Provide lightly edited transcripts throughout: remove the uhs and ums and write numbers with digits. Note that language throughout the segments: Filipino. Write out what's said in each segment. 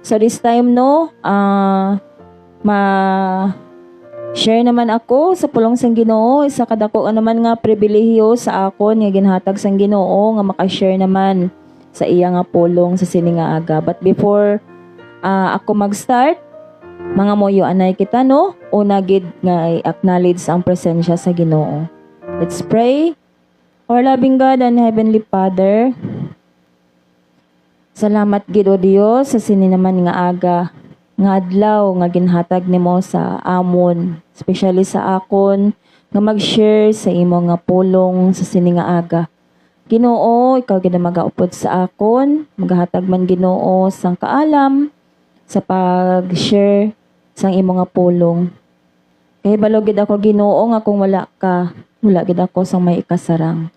So this time no, ma-share naman ako sa pulong sang Ginoo. Isa kadako naman nga pribilehiyo sa akon nga ginhatag sang Ginoo nga maka-share naman sa iya nga pulong sa sini nga aga. But before ako mag-start, mga moyo anay kita no, una gid nga i-acknowledge ang presensya sa Ginoo. Let's pray. Our loving God and Heavenly Father, salamat gid o Dios sa sini naman nga aga, nga adlaw nga ginhatag nimo sa amon, especially sa akon nga mag-share sa imo nga pulong sa sini nga aga. Ginoo, ikaw gid magaupod sa akon, maghatag man Ginoo sang kaalam sa pag-share sang imo nga pulong. Kay balo gid ako Ginoo nga kung wala ka, wala gid ako sang may ikasarang.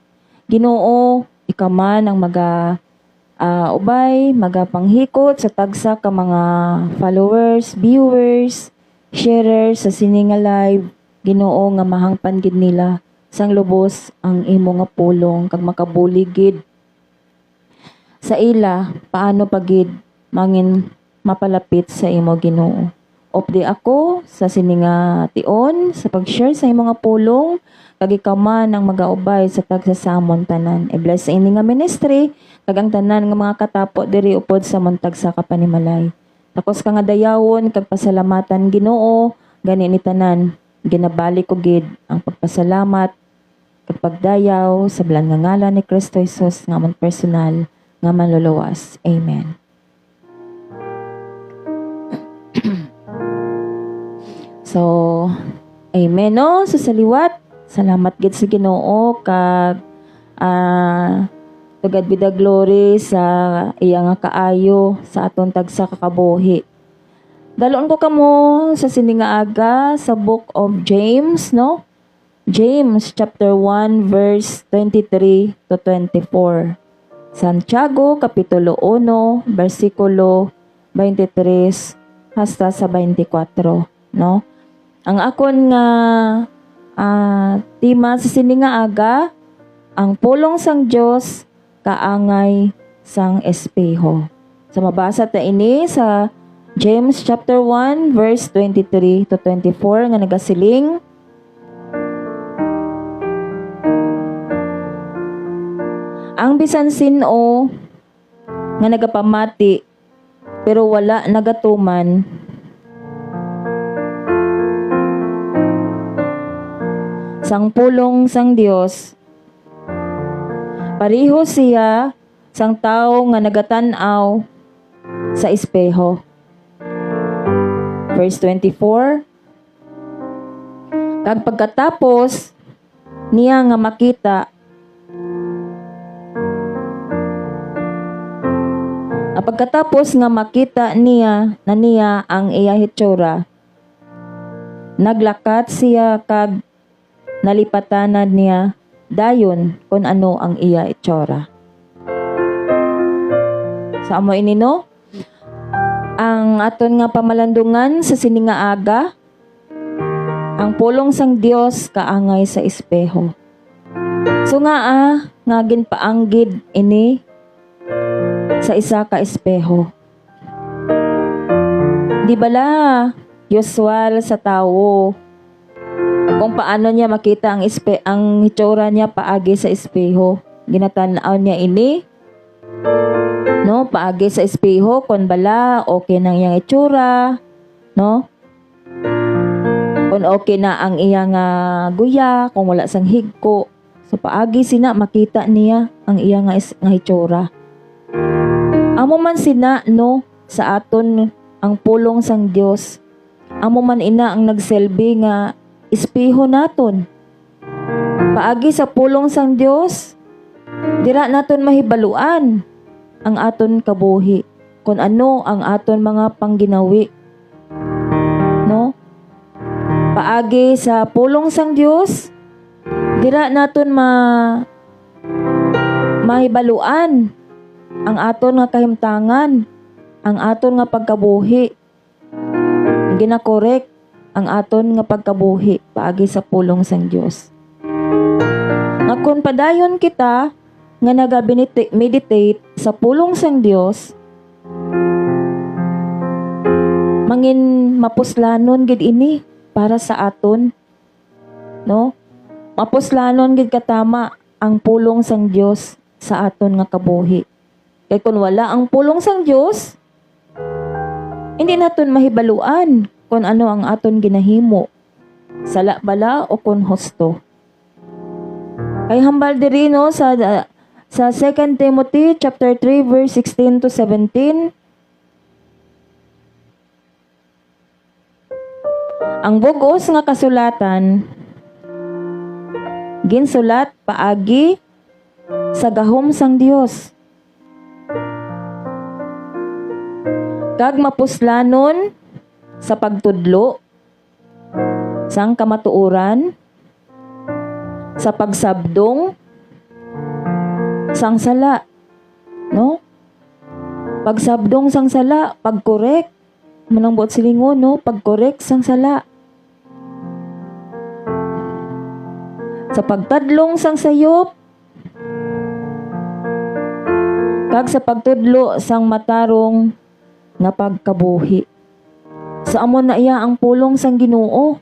Ginoo, ikaw man ang ubay, magapanghikot sa tagsa ka mga followers, viewers, sharers sa sini nga live. Ginoo nga mahangpan gid nila sang lubos ang imo nga pulong kag makabulig gid sa ila paano pagid mangin mapalapit sa imo Ginoo. Opdi ako sa sini nga tion sa pag-share sa imo nga pulong kag ikaw man ang magaubay sa tagsasamon tanan. I-bless sa ini nga ministry kag ang tanan nga mga katapo diri upod sa montag sa kapanimalay. Takos ka nga dayawon kag pasalamatan Ginoo gani ni tanan. Ginabalik ko gid ang pagpasalamat kag pagdayaw sa bilang nga ngalan ni Kristo Jesus nga man personal nga manluluwas. Amen. So, amen no, sa saliwat. Salamat gid sa Ginoo kag to God be the glory sa iya nga kaayo sa aton tagsa kakabuhi. Dalon ko kamo sa sini nga aga sa book of James no. James chapter 1 verse 23 to 24. Santiago kapitulo 1 bersikulo 23 hasta sa 24 no. Ang akon nga tema sa sini nga aga, ang pulong sang Dios kaangay sang espeho. So mabasa ta ini sa James chapter 1 verse 23 to 24 nga nagasiling, ang bisan sin-o nga nagapamati pero wala nagatuman, sang pulong sang Dios, pareho siya sang tao nga nagatan-aw sa espeho. Verse 24, kag pagkatapos niya nga makita, pagkatapos nga makita niya ang iya hitsura, naglakat siya kag nalipatanan niya dayon kung ano ang iya itsura. Sa amo ini no, ang aton nga pamalandungan sa sini nga aga, ang pulong sang Dios kaangay sa espeho. So nga ginpaanggid ini sa isa ka espeho. Di bala usual sa tawo kung paano niya makita ang itsura niya paagi sa espeho. Ginatanaw niya ini no, paagi sa espeho kung bala okay nang iyang itsura no, kung okay na ang iyang guya, kung wala sang higko. So paagi sina makita niya ang iyang nga itsura. Amo man sina no sa aton ang pulong sang Dios, amo man ina ang nagselbi nga espeho naton. Paagi sa pulong sang Dios, dira naton mahibaluan ang aton kabuhi, kung ano ang aton mga pangginawi. No? Paagi sa pulong sang Dios, dira naton mahibaluan ang aton nga kahimtangan, ang aton nga pagkabuhi. Ginakorek ang aton nga pagkabuhi paagi sa pulong sang Dios. Nga kung padayon kita nga naga-meditate sa pulong sang Dios, mangin mapuslanon gid ini para sa aton, no? Mapuslanon gid katama ang pulong sang Dios sa aton nga kabuhi. Kay kun wala ang pulong sang Dios, hindi naton mahibaluan kung ano ang aton ginahimo. Sala bala o kung husto. Kay hambal diri no sa 2 Timothy chapter 3 verse 16 to 17. Ang bug-os nga kasulatan ginsulat paagi sa gahom sang Dios. Kag mapuslanon sa pagtudlo sang kamatuoran, sa pagsabdong sang sala, no? Pagsabdong sang sala, pagkorek, manang buot silingon, no? Pagkorek sang sala. Sa pagtadlong sang sayop, kag sa pagtudlo sang matarong nga pagkabuhi. Sa amon na iya ang pulong sang Ginoo.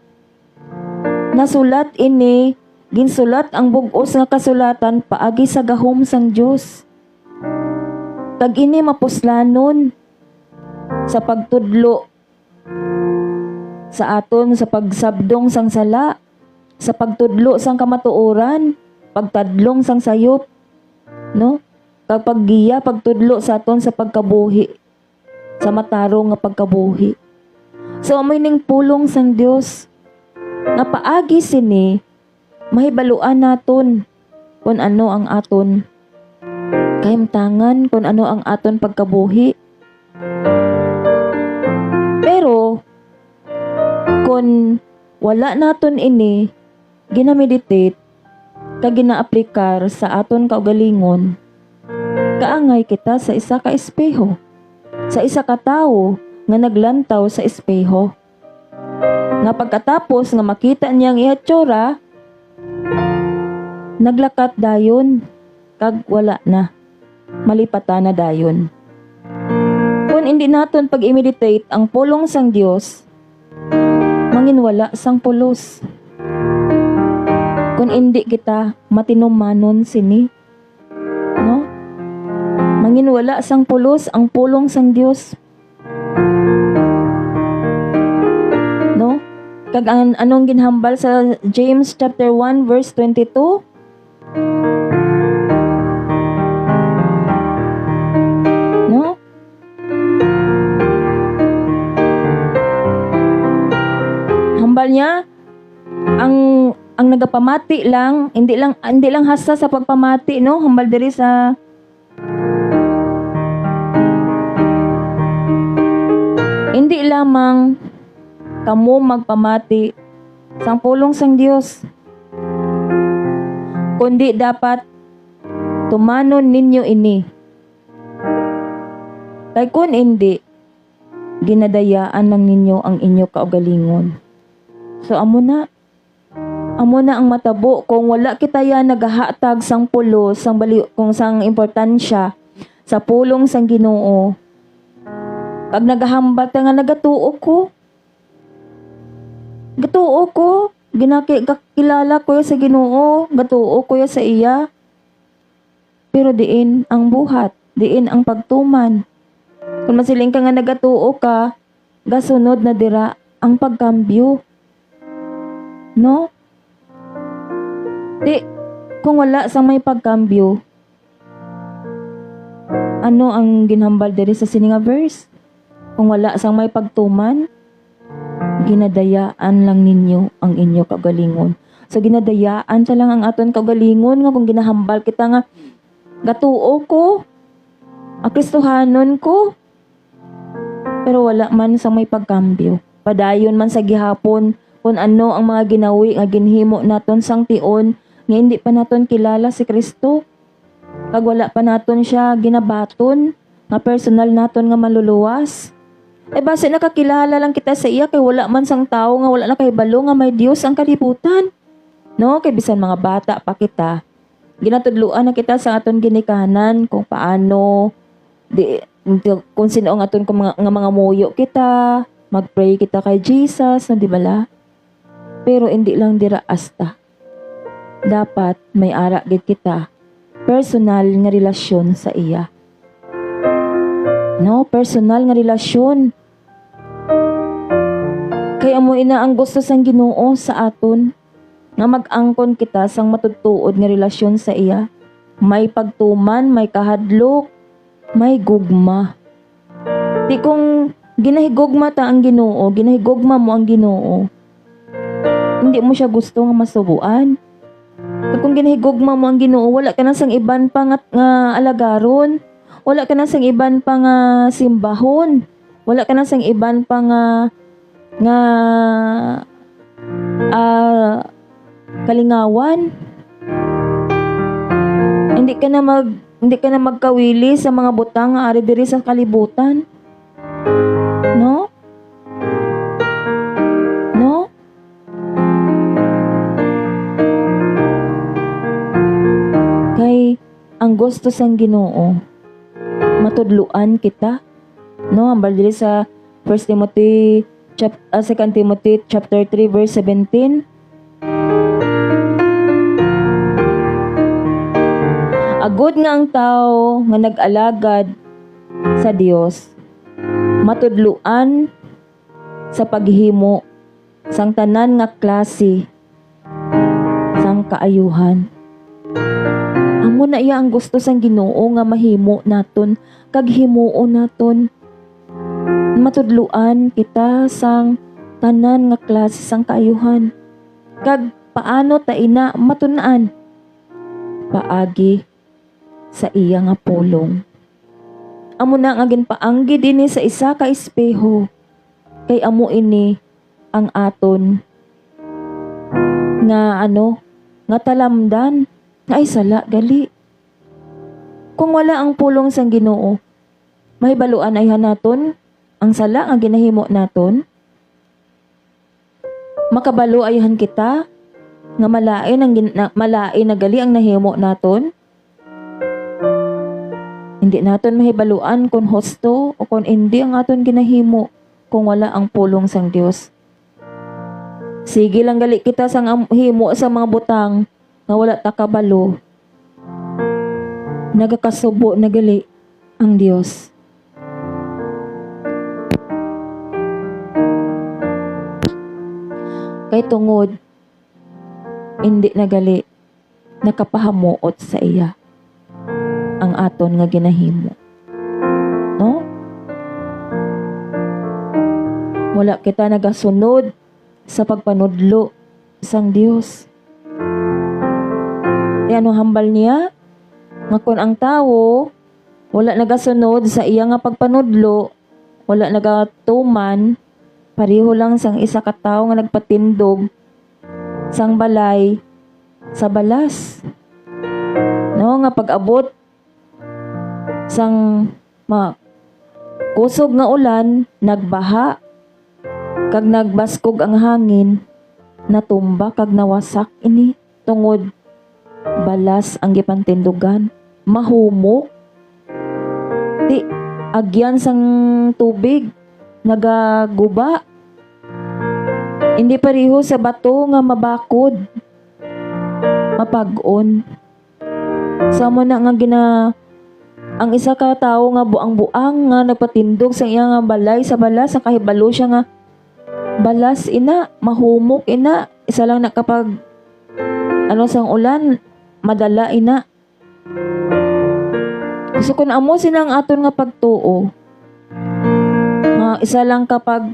Nasulat ini, ginsulat ang bug-os nga kasulatan paagi sa gahom sang Dios. Kag ini mapuslanon sa pagtudlo sa aton sa pagsabdong sang sala, sa pagtudlo sang kamatuoran, pagtadlong sang sayop, no? Kag paggiya pagtudlo sa aton sa pagkabuhi, sa matarong nga pagkabuhi. So amoy ning pulong sang Dios nga paagi sini mahibaluan naton kung ano ang aton kahimtangan, kung ano ang aton pagkabuhi. Pero kung wala naton ini ginameditate kag ginaaplikar sa aton kaugalingon, kaangay kita sa isa ka espeho, sa isa ka tawo nga naglantaw sa espeho. Nga pagkatapos nga makita niyang ihatsura, naglakat dayon, kag wala na. Malipatan na dayon. Kung hindi naton pag-imitate ang pulong sang Dios, manginwala sang pulos. Kung hindi kita matinumanon sini, no? Manginwala sang pulos ang pulong sang Dios. No? Kag anong ginhambal sa James chapter 1 verse 22? No? Hambal niya ang nagapamati lang, hindi lang hasta sa pagpamati, no? Hambal diri sa hindi lamang kamo magpamati sang pulong sang Dios, kundi dapat tumanon ninyo ini. Kay kun hindi, ginadayaan lang ninyo ang inyo kaugalingon. So amo na ang matabo kung wala kita yan nagahatag sang pulo, sang kung sang importansya sa pulong sang Ginoo. Pag nagahambal nga nagatuo ko, ginakilala ko sa Ginoo, gatuo ko sa iya. Pero diin ang buhat, diin ang pagtuman. Kung masiling ka nga nagatuo ka, gasunod na dira ang pagkambyo. No? Di, kung wala sa may pagkambyo, ano ang ginhambal diri sa sininga verse? Kung wala sa may pagtuman, ginadayaan lang ninyo ang inyo kagalingon. So ginadayaan sa lang ang aton kagalingon nga kung ginahambal kita nga gatuo ko, akristohanon ko, pero wala man sa may pagkambyo. Padayon man sa gihapon kung ano ang mga ginawi nga ginhimo naton sang tion nga hindi pa naton kilala si Kristo. Kag wala pa naton siya ginabaton nga personal naton nga maluluwas. Base nakakilala lang kita sa iya kay wala man sang tao nga wala na kahibalo nga may Dios ang kalibutan. No, kay bisan mga bata pa kita, ginatudluan na kita sa aton ginikanan kung paano kung sino ang aton nga mga muyo kita, Mag-pray kita kay Jesus, na di bala? Pero hindi lang dira asta. Dapat may ara gid kita personal nga relasyon sa iya. No, personal nga relasyon. Kaya mo ina ang gusto sang Ginoo sa aton nga mag-angkon kita sang matutuod nga relasyon sa iya. May pagtuman, may kahadlok, may gugma. Di kung ginahigugma ta ang Ginoo, ginahigugma mo ang Ginoo, hindi mo siya gusto nga masubuan. Kung ginahigugma mo ang Ginoo, wala ka na sang iban pa nga alagaron. Wala ka na sang iban pa nga simbahon. Wala ka na sang iban pa nga kalingawan. Hindi ka na magkawili sa mga butang nga ari diri sa kalibutan. No? No? Kay ang gusto sang Ginoo, matudluan kita. No, ambal diri sa 2 Timothy chapter 3 verse 17. Agud nga ang tao nga nag-alagad sa Dios, matudluan sa paghimo sang tanan nga klase sang kaayuhan. Amo na iya ang gusto sang Ginoo nga mahimo naton, kag himuon naton. Matudluan kita sang tanan nga klase sang kaayuhan. Kag paano ta ina matun-an? Paagi sa iya nga pulong. Amo na nga ginpaanggi dinhi sa isa ka espeho. Kay amo ini ang aton nga nga talamdan nga ay sala gali. Kung wala ang pulong sang Ginoo, mahibaluan ay hanaton ang sala nga ginahimo naton. Makabalo ayhan kita nga malain na gali ang nahimo naton. Hindi naton mahibaluan kung husto o kung hindi ang aton ginahimo kung wala ang pulong sang Dios. Sige lang gali kita sang himo sa mga butang nga wala ta kabalo. Nagakasubo na gali ang Dios. Kay tungod hindi na gali nakapahamuot sa iya ang aton nga ginahimo. No? Wala kita nagasunod sa pagpanudlo sang Dios. Ano hambal niya? Nga kung ang tao wala nagasunod sa iya nga pagpanudlo, wala nagatuman, pareho lang sang isa ka tawo nga nagpatindog sang balay sa balas. No, nga pag-abot sang kusog nga ulan, nagbaha, kag nagbaskog ang hangin, natumba kag nawasak ini tungod balas ang gipantindugan, mahumok. Di agyan sang tubig nagaguba. Hindi pareho sa bato nga mabakod, mapag-on. Samo na nga ang isa ka tawo nga buang-buang nga nagpatindog sa iya nga balay sa balas, sa kahibalo siya nga balas ina, mahumok ina, isa lang nakapag sang ulan, madala ina. Gusto ko na amo sinang aton nga pagtuo. Isa lang kapag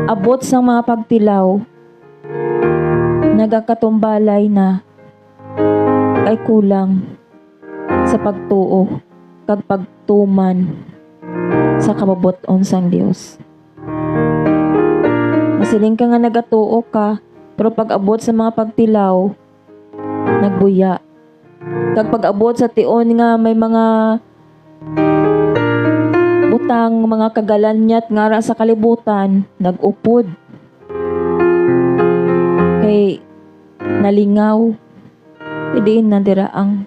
abot sa mga pagtilaw, nagakatumbalay na kay kulang sa pagtuo kag pagtuman sa kababot-on sang Dios. Masiling ka nga nagatuo ka, pero pag abot sa mga pagtilaw, nagbuya. Kag pag abot sa tion nga may mga butang, mga kagalanyat nga ra sa kalibutan, nag-upod. Kay nalingaw, diin na dira ang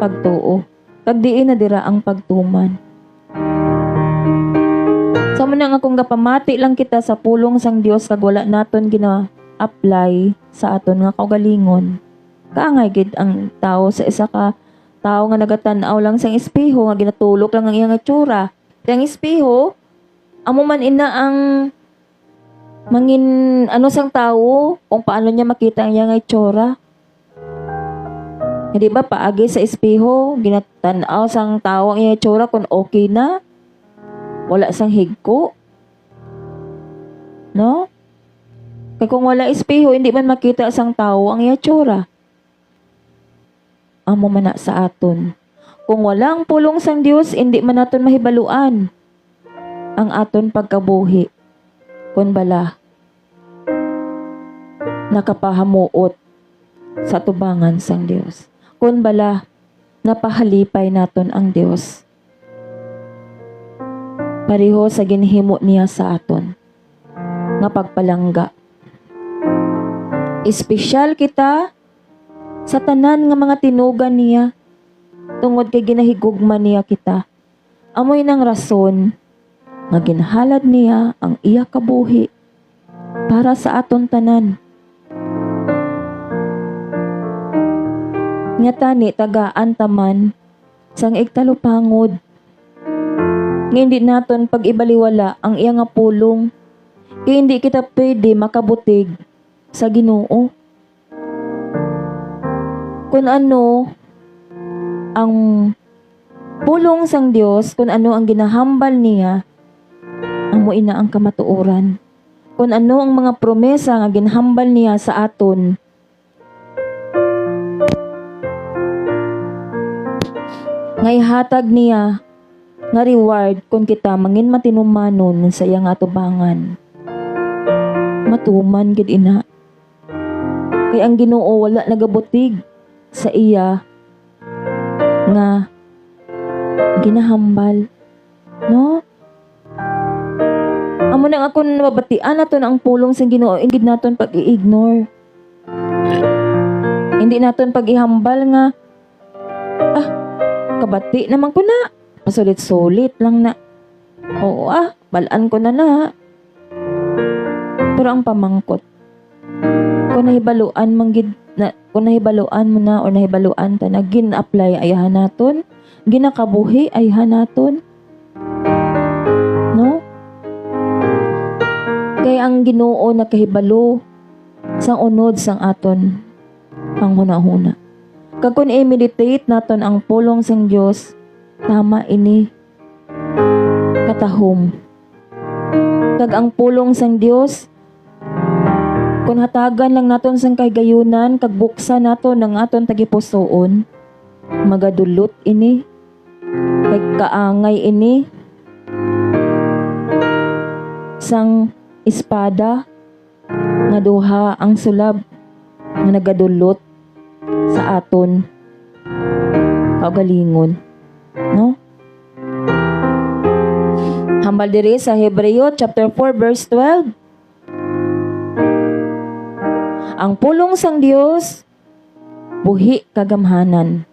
pagtuo. Kag diin na dira ang pagtuman. Sa mo na nga kung gapamati lang kita sa pulong sang Dios kag wala naton gina-apply sa aton nga kaugalingon. Kaangay gid ang tao sa isa ka tao nga nagatan-aw lang sang espeho nga ginatulok lang ang iyang itsura. Ang espeho amo man ina ang mangin ano sang tao kung paano niya makita ang iyang itsura. Hindi ba paagi sa espeho ginatan-aw sang tao ang iyang itsura kung okay na? Wala sang higko. No? Kaya kung wala espeho, hindi man makita sang tao ang itsura. Amo man na sa aton. Kung walang pulong sang Dios, hindi man naton mahibaluan ang aton pagkabuhi. Kung bala, nakapahamuot sa tubangan sang Dios. Kung bala, napahalipay naton ang Dios. Pareho sa ginhimo niya sa aton nga pagpalangga. Espesyal kita sa tanan nga mga tinugan niya tungod kay ginahigugma niya kita. Amoy ng rason nga ginhalad niya ang iya kabuhi para sa aton tanan. Nga tani tagaan taman sang igtalupangod. Nga hindi naton pag-ibaliwala ang iya nga pulong. Kaya hindi kita pwede makabutig sa Ginoo. Kung ano ang pulong sang Dios, kung ano ang ginahambal niya, amo ina ang kamatuoran. Kung ano ang mga promesa nga ginhambal niya sa aton, nga ihatag niya nga reward kung kita mangin matinumanon sa iyang atubangan. Matuman gid ina. Kay ang Ginoo wala nagabutig sa iya nga ginahambal. No? Amo nang akon mabatian naton ang pulong sa Ginoo, hindi naton pag-i-ignore. Hindi naton pag-ihambal nga kabati naman ko na. Pasulit-sulit lang na. Oo balaan ko na. Pero ang pamangkot, kung nahibaluan kung nahibaluan mo na o nahibaluan ta na gin-apply ayahan naton, ginakabuhi ayahan naton. No? Kaya ang Ginoo nakahibalo sang unod sang aton panghuna-huna. Kag kun i-meditate naton ang pulong sang Dios, tama ini katahom. Kag ang pulong sang Dios, kung hatagan lang naton sang kahigayunan, kag buksan naton ng aton tagipusoon, magadulot ini, kag kaangay ini, sang espada, nga duha ang sulab, nga nagadulot sa aton kaugalingon. No? Hambal diri sa Hebreo chapter 4 verse 12. Ang pulong sang Dios buhi kagamhanan.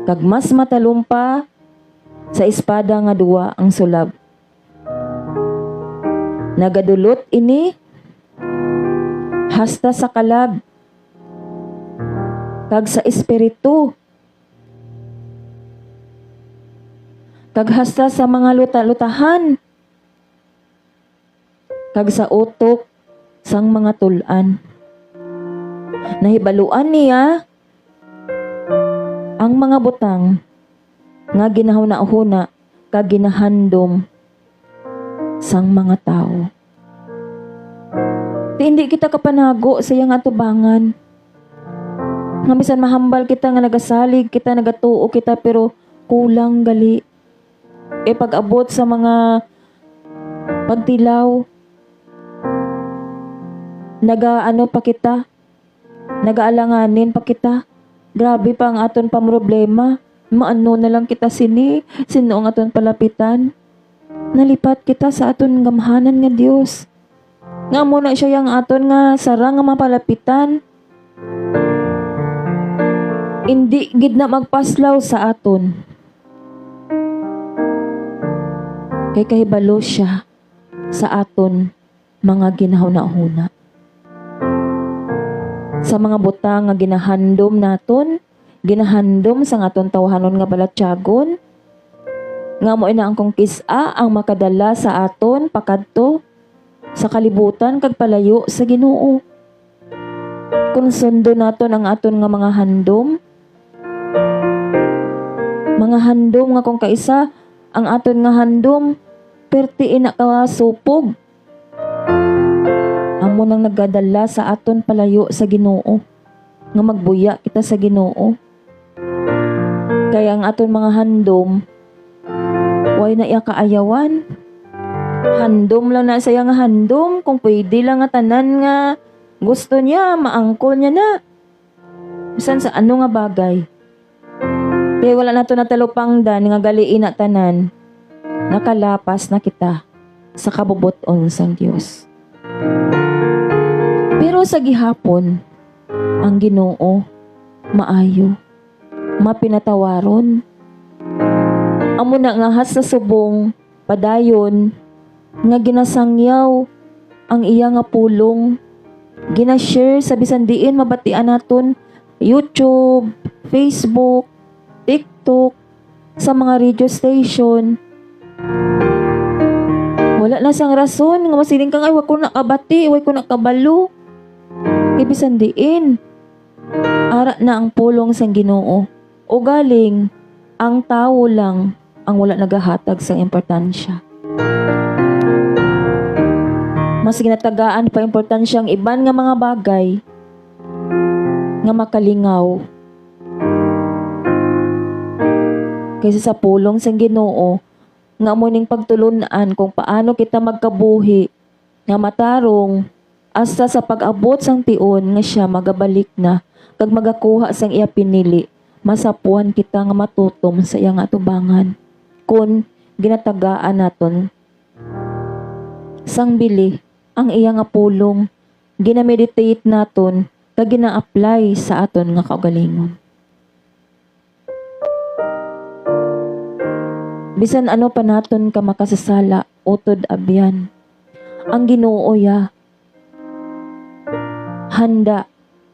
Kag mas matalumpa sa espada nga duwa ang sulab. Nagadulot ini hasta sa kalab kag sa espiritu, kag hasta sa mga luta-lutahan, kag sa utok sang mga tulan. Nahibaluan niya ang mga butang nga ginahuna-huna kag ginahandom sang mga tao. Hindi kita kapanago sa iyang atubangan. Nga bisan mahambal kita nga nagasalig kita, nagatuo kita, pero kulang gali. Pag-abot sa mga pagtilaw, nagaano pa kita, nagaalanganin pa kita. Grabe pa ang aton pamroblema. Maano na lang kita sino ang aton palapitan. Nalipat kita sa aton gamhanan nga Dios. Nga muna siya yung aton nga sarang nga mapalapitan. Hindi gid na magpaslaw sa aton. Kay kahibalo siya sa aton mga ginahuna-huna. Sa mga butang nga ginahandom naton, ginahandom sa aton tawhanon nga balatyagon, nga mo ina ang kongkisa ang makadala sa aton pakadto sa kalibutan kag palayo sa Ginoo. Kung sundo naton ang aton nga mga handom nga kung kaisa ang aton nga handom perti ina kasupog. Amo nang nagdadala sa aton palayo sa Ginoo, nga magbuya kita sa Ginoo. Kaya ang aton mga handom way na iya kaayawan. Handom lang na saya nga handom, kung pwede lang nga tanan nga gusto niya, maangkol niya na. Bisan sa ano nga bagay. Kaya wala na to natalupangdan nga galiin na tanan. Nakalapas na kita sa kabubuton sang Dios. Pero sa gihapon, ang Ginoo maayo, mapinatawaron. Amo na nga has sa subong padayon nga ginasangyaw ang iya nga pulong, ginashare sa bisan diin mabatian naton YouTube, Facebook, TikTok, sa mga radio station. Wala na sang rason nga masiling kang ay wag ko nakabati, wag ko nakabalo. Kay bisan diin ara na ang pulong sang Ginoo. O galing ang tao lang ang wala nagahatag sa importansya. Mas ginatagaan pa importansya ang iban nga mga bagay nga makalingaw kaysa sa pulong sang Ginoo nga muning pagtulunan kung paano kita magkabuhi nga matarong hasta sa pag-abot sang tion nga siya magabalik na kag magakuha sang iya pinili, masapuan kita nga matutom sa iya nga atubangan kun ginatagaan naton sang bili ang iya nga pulong, ginameditate naton kag gina-apply sa aton nga kaugalingon. Bisan ano pa naton ka makasasala, utod abyan. Ang Ginoo ya handa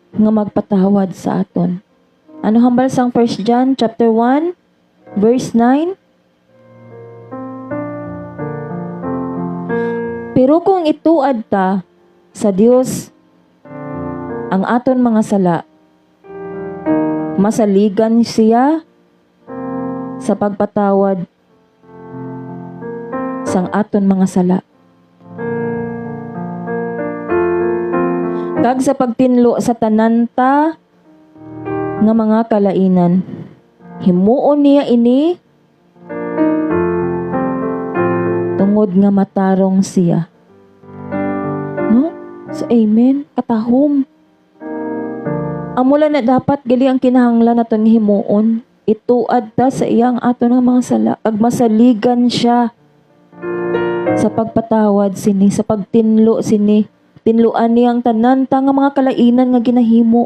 nga magpatawad sa aton. Ano hambal sang 1 John chapter 1 verse 9? Pero kung ituad ta sa Dios ang aton mga sala, masaligan siya sa pagpatawad sang aton mga sala. Kag sa pagtinlo sa tananta nga mga kalainan, himuon niya ini tungod nga matarong siya. No? So amen, katahom. Amula na dapat gali ang kinahanglan naton himuon. Ituad ta sa iyang aton nga mga sala, kag masaligan siya sa pagpatawad sini, sa pagtinlo sini. Tinluan niyang tanan ta nga mga kalainan nga ginahimo.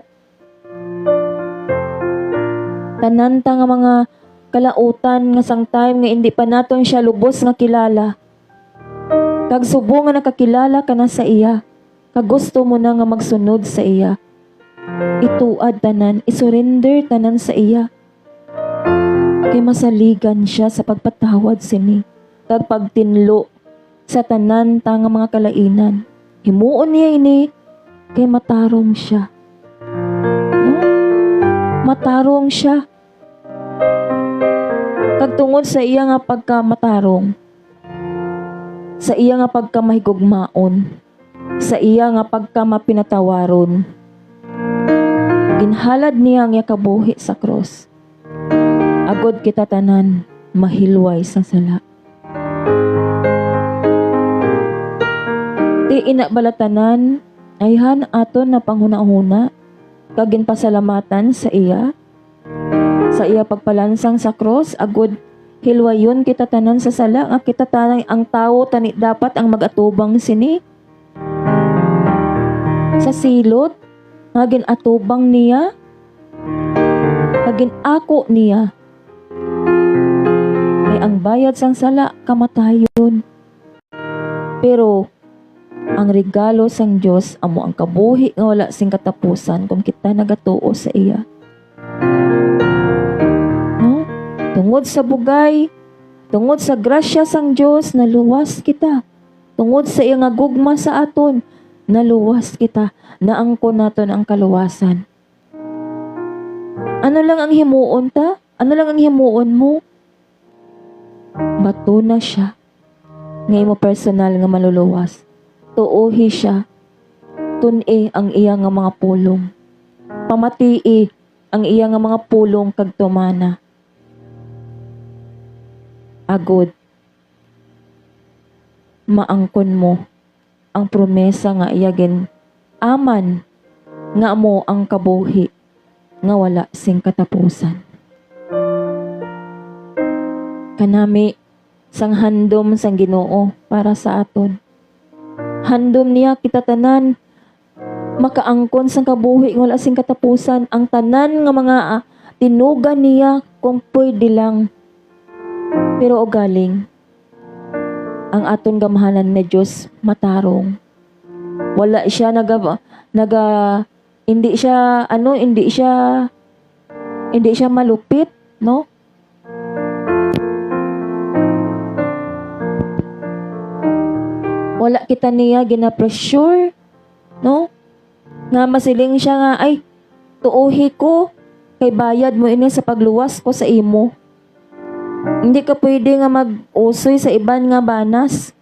Tanan ta nga mga kalautan nga sang time nga hindi pa naton siya lubos nga kilala. Kag subo nga nakakilala ka na sa iya, kag gusto mo na nga magsunod sa iya. Ituad tanan, isurrender tanan sa iya. Kay masaligan siya sa pagpatawad sini, kag pagtinlo sa tanan ta nga mga kalainan. Himuon niya ini, kay matarong siya. No? Matarong siya. Kag tungod sa iya nga pagkamatarong, sa iya nga pagkamahigugmaon, sa iya nga pagkamapinatawaron, ginhalad niya ang kabuhi sa cross. Agod kita tanan mahilway sa sala. Di inabalatanan ayhan aton na panghuna-huna kag ginpasalamatan sa iya pagpalansang sa cross. Agud hilwayon kita tanan sa sala nga kita tanay ang tawo tani dapat ang magatubang sini sa silot nga ginatubang niya kag ginako niya. Kay ang bayad sang sala kamatayon. Pero ang regalo sang Dios amo ang kabuhi nga wala sing katapusan kung kita nagatuo sa iya. No? Tungod sa bugay, tungod sa grasya sang Dios naluwas kita. Tungod sa iya nga gugma sa aton, naluwas kita. Naangkon naton ang kaluwasan. Ano lang ang himuon ta? Ano lang ang himuon mo? Bato na siya. Ngay mo personal nga maluluwas. Tuohi siya. Tun-i ang iya nga mga pulong. Pamatii ang iya nga mga pulong kag tumana. Agod. Maangkon mo ang promesa nga iya gin aman nga mo ang kabuhi nga wala sing katapusan. Kanami sang handom sang Ginoo para sa aton. Handom niya kita tanan makaangkon sang kabuhi nga wala sing katapusan, ang tanan nga mga tinugan niya kung pwede lang. Pero o galing ang aton gamahanan na Diyos matarong. Wala siya hindi siya malupit, no? Wala kita niya gina-pressure, no? Nga masiling siya nga, ay, tuuhi ko, kay bayad mo ini sa pagluwas ko sa imo. Hindi ka pwede nga mag-usoy sa iban nga banas.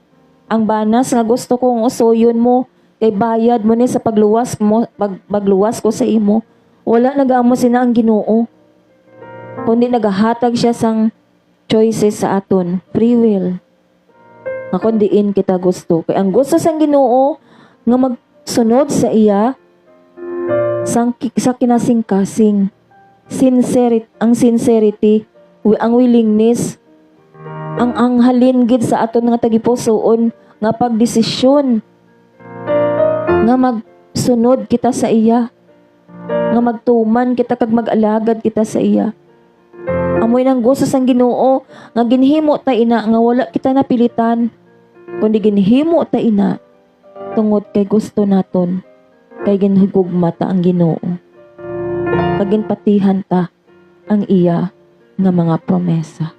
Ang banas nga gusto kong usoyon mo, kay bayad mo ni sa pagluwas ko sa imo. Wala nagaamo sina ang Ginoo. Kundi nagahatag siya sang choices sa aton, free will. Nga kundiin kita gusto. Kay ang gusto sang Ginoo nga magsunod sa iya sa kinasing-kasing. Ang sincerity, ang willingness, ang halin gid sa aton nga tagipusoon nga pagdesisyon nga magsunod kita sa iya, nga magtuman kita kag mag-alagad kita sa iya. Amoy nang gusto sang Ginoo nga ginhimo ta ina nga wala kita napilitan, kundi ginhimo ta ina tungod kay gusto naton, kay ginhigugma ta ang Ginoo, kag ginpatihan ta ang iya nga mga promesa.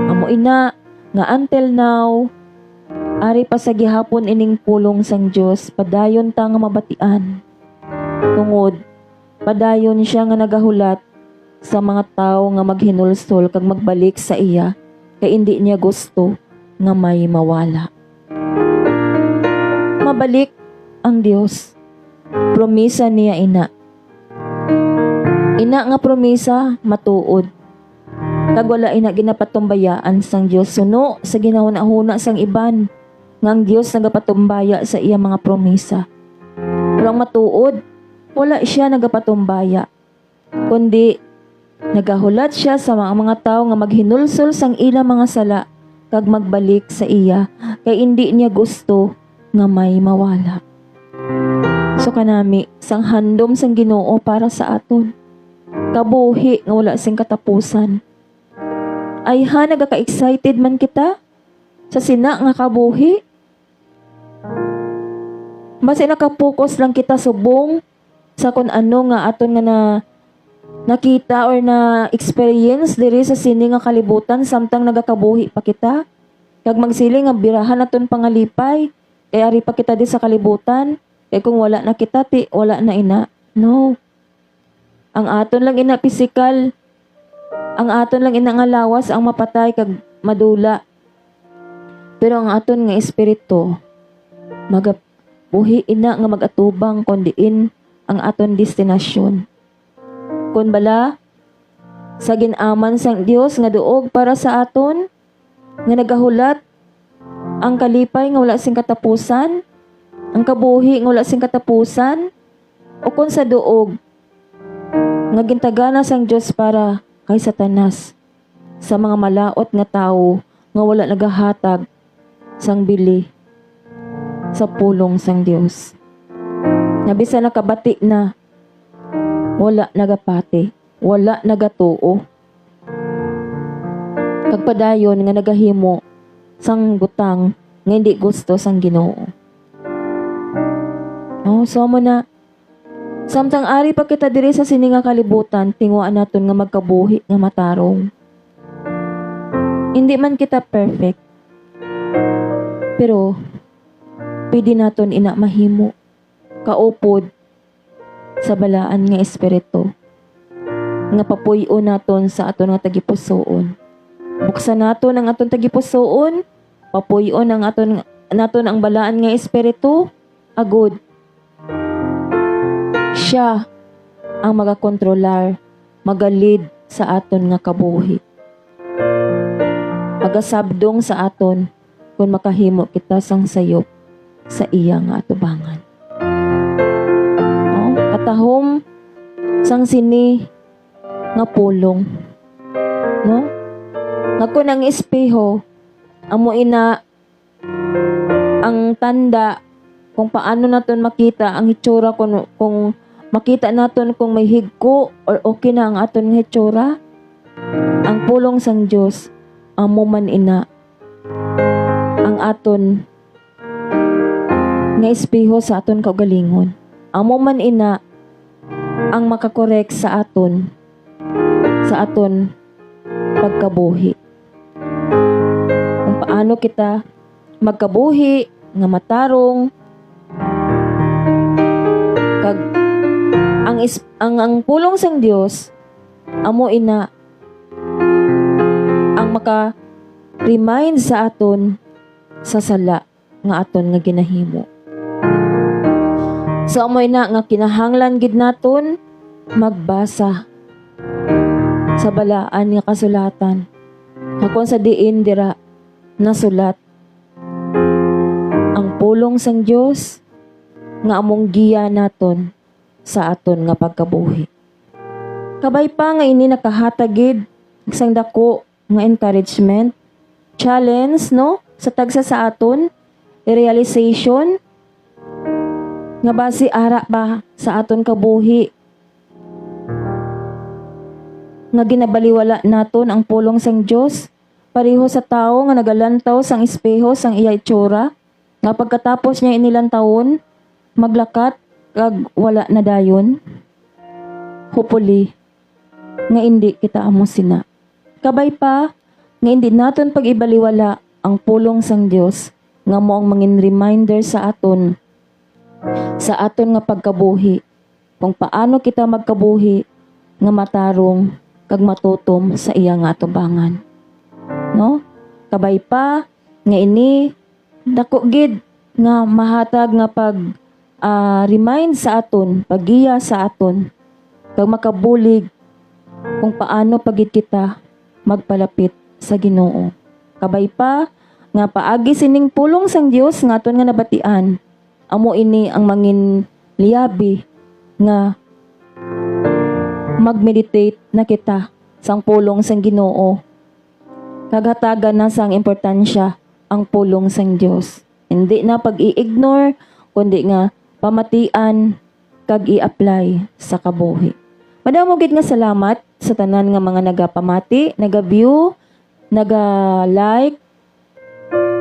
Amo ina nga until now ari pa sa gihapon ining pulong sang Dios, padayon ta nga mabatian. Tungod padayon siya nga nagahulat sa mga tawo nga maghinulsol kag magbalik sa iya, kay indi niya gusto nga may mawala. Mabalik ang Dios. Promisa niya ina. Ina nga promisa matuod. Kag wala ina ginapatumbayaan sang Dios suno sa ginahuna-huna sang iban nga ang Dios nagapatumbaya sa iya mga promisa. Pero ang matuod, wala siya nagapatumbaya, kundi nagahulat siya sa mga tao nga maghinulsol sang ila mga sala kag magbalik sa iya, kay hindi niya gusto nga may mawala. So kanami sang handom sang Ginoo para sa aton, kabuhi nga wala sing katapusan. Ay nagaka-excited man kita sa sina nga kabuhi. Basta nakapokus lang kita subong sa kung ano nga aton nga nakita or na experience diri sa sini nga kalibutan samtang nagakabuhi pa kita. Kag magsiling nga birahan aton pangalipay, kay ari pa kita di sa kalibutan. Kay kung wala na kita wala na ina. No. Ang aton lang ina physical, ang aton lang ina nga lawas ang mapatay kag madula. Pero ang aton nga espiritu buhi ina nga magatubang kondiin ang aton destinasyon. Kun bala sa ginaman sang Dios nga duog para sa aton nga nagahulat ang kalipay nga wala sing katapusan, ang kabuhi nga wala sing katapusan, o kun sa duog nga gintagana sang Dios para kay Satanas sa mga malaot nga tawo nga wala nagahatag sang bili sa pulong sang Dios. Nabisa nakabati na, wala nagapati, wala nagatuo. Kag padayon nga nagahimo sang butang nga hindi gusto sang Ginoo. So mo na samtang ari pa kita diri sa sini nga kalibutan, tingwaan naton nga magkabuhi nga matarong. Hindi man kita perfect, pero pwede naton ina mahimo kaupod sa balaan nga espiritu nga papuy-o naton sa aton nga tagipusoon. Buksan naton ang aton tagipusoon, papuy-o ang naton ang balaan nga espiritu, agud siya ang magakontrolar, magalid sa aton nga kabuhi. Magasabdong sa aton kung makahimo kita sang sayop sa iya nga atubangan. Katahom sang sini nga pulong. No? Nga kung ang espeho, amo ina ang tanda kung paano naton makita ang hitsura kung makita naton kung may higko or okay na ang aton nga hitsura. Ang pulong sang Dios amo man ina ang aton nga espeho sa aton kaugalingon. Amo man ina ang makakorek sa aton pagkabuhi. Kung paano kita magkabuhi nga matarong kag ang pulong sang Dios amo ina ang maka-remind sa aton sa sala nga aton nga ginahimo. So amo ina nga kinahanglan gid naton magbasa sa balaan nga kasulatan. Kung sa diin dira nasulat ang pulong sang Dios nga among giya naton sa aton nga pagkabuhi. Kabay pa nga ini nakahatagid isang dako nga encouragement, challenge no sa tagsa sa aton, realization nga base ara ba sa aton kabuhi nga ginabaliwala naton ang pulong sang Dios pareho sa tao nga nagalantaw sang espeho sang iya itsura nga pagkatapos niya inilantawon maglakat kag wala na dayon. Hopefully nga hindi kita amo sina. Kabay pa nga hindi naton pag-ibaliwala ang pulong sang Dios nga mo ang mangin reminder sa aton nga pagkabuhi kung paano kita magkabuhi nga matarong kag matutom sa iya nga atubangan. No? Kabay pa nga ini dako gid nga mahatag nga pag remind sa aton, paggiya sa aton, kag makabulig kung paano pagit kita magpalapit sa Ginoo. Kabay pa nga paagi sining pulong sang Dios nga aton nga nabatian, amo ini ang mangin liabi nga mag-meditate na kita sang pulong sang Ginoo. Kaghatagan na sang importansya ang pulong sang Dios. Hindi na pag-i-ignore kundi nga pamatian kag i-apply sa kabuhi. Madamo gid nga salamat sa tanan nga mga nagapamati, naga-view, naga-like,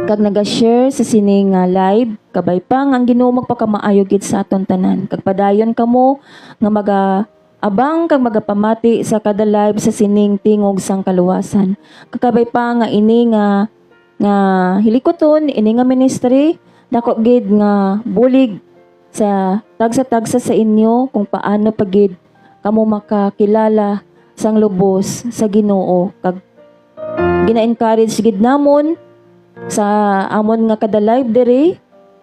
kag naga-share sa sining live. Kabay pa nga ang Ginoo magpakamaayo gid sa aton tanan. Kag padayon kamo nga abang kag magapamati sa kada live sa sining tingog sang kaluwasan. Kakabay pa nga ini nga hilikoton ini nga ministry dako gid nga bulig sa tagsa-tagsa sa inyo kung paano pagid kamo makakilala sang lubos sa Ginoo kag gina-encourage gid namon sa amon nga kada live diri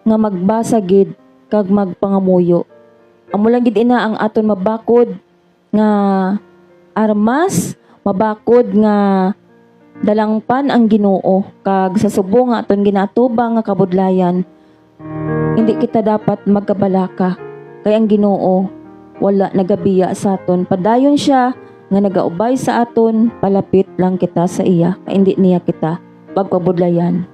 nga magbasa gid kag magpangamuyo. Amo lang gid ina ang aton mabakod nga armas, mabakod nga dalangpan ang Ginoo kag sa subong nga aton ginatubang nga kabudlayan. Hindi kita dapat magkabalaka kay ang Ginoo wala nagabiya sa aton. Padayon siya nga nagaubay sa aton, palapit lang kita sa iya kay hindi niya kita pagpabudlayan.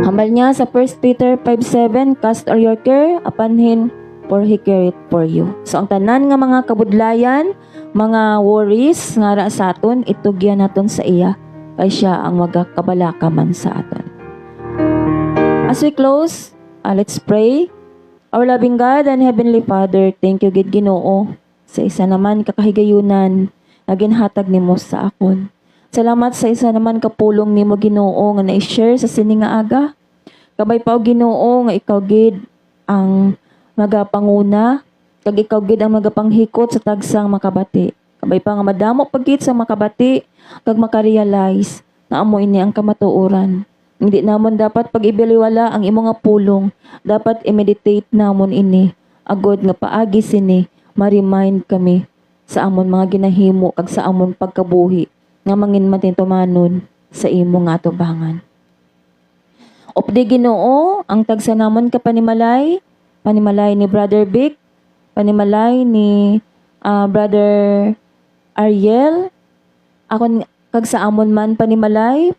Hambal niya sa 1 Peter 5:7, cast all your care upon him for he careth for you. So ang tanan nga mga kabudlayan, mga worries nga ra sa aton, itugyan naton sa iya kay siya ang magakabalaka man sa aton. As we close, let's pray. Our loving God and Heavenly Father, thank you gid Ginoo sa isa naman kakahigayunan na ginhatag nimo sa akon. Salamat sa isa naman kapulong nimo Ginoo nga na-share sa sini nga aga. Kabay pa Ginoo nga ikaw gid ang magapanguna, kag ikaw gid ang magapanghikot sa tagsang makabati. Kabay pa nga madamo pagkit sa makabati, kag makarealize na amo ini ang kamatuoran. Hindi namon dapat pag-ibiliwala ang imo nga pulong, dapat i-meditate namon ini. Agod nga paagi sini, ma-remind kami sa amon mga ginahimo kag sa amon pagkabuhi nga mangin matintumanon sa imo nga atubangan. Opdi Ginoo ang tagsa namon ka panimalay ni Brother Vic, panimalay ni Brother Ariel, ako kag sa amon man panimalay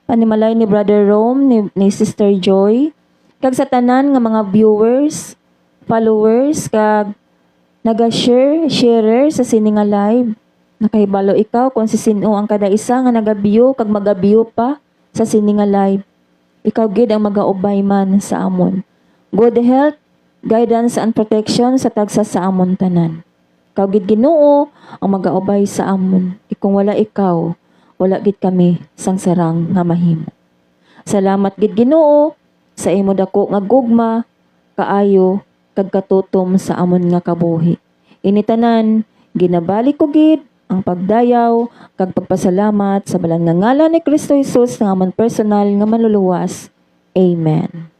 ni Brother Rome, ni Sister Joy, kag sa tanan nga mga viewers, followers, kag sharer sa sini nga live. Nakahibalo ikaw kung si sino ang kada isa nga nagabiyo kag magabiyo pa sa sini nga live. Ikaw gid ang magaubay man sa amon. Good health, guidance and protection sa tagsa sa amon tanan. Ikaw gid Ginoo ang magaubay sa amon. Kung wala ikaw, wala gid kami sang sarang nga mahimo. Salamat gid Ginoo sa imo dako nga gugma, kaayo kag katutom sa amon nga kabuhi. Ini tanan ginabalik ko gid ang pagdayaw kag pagpasalamat sa balang nga ngalan ni Kristo Jesus nga amon personal nga manluluwas. Amen.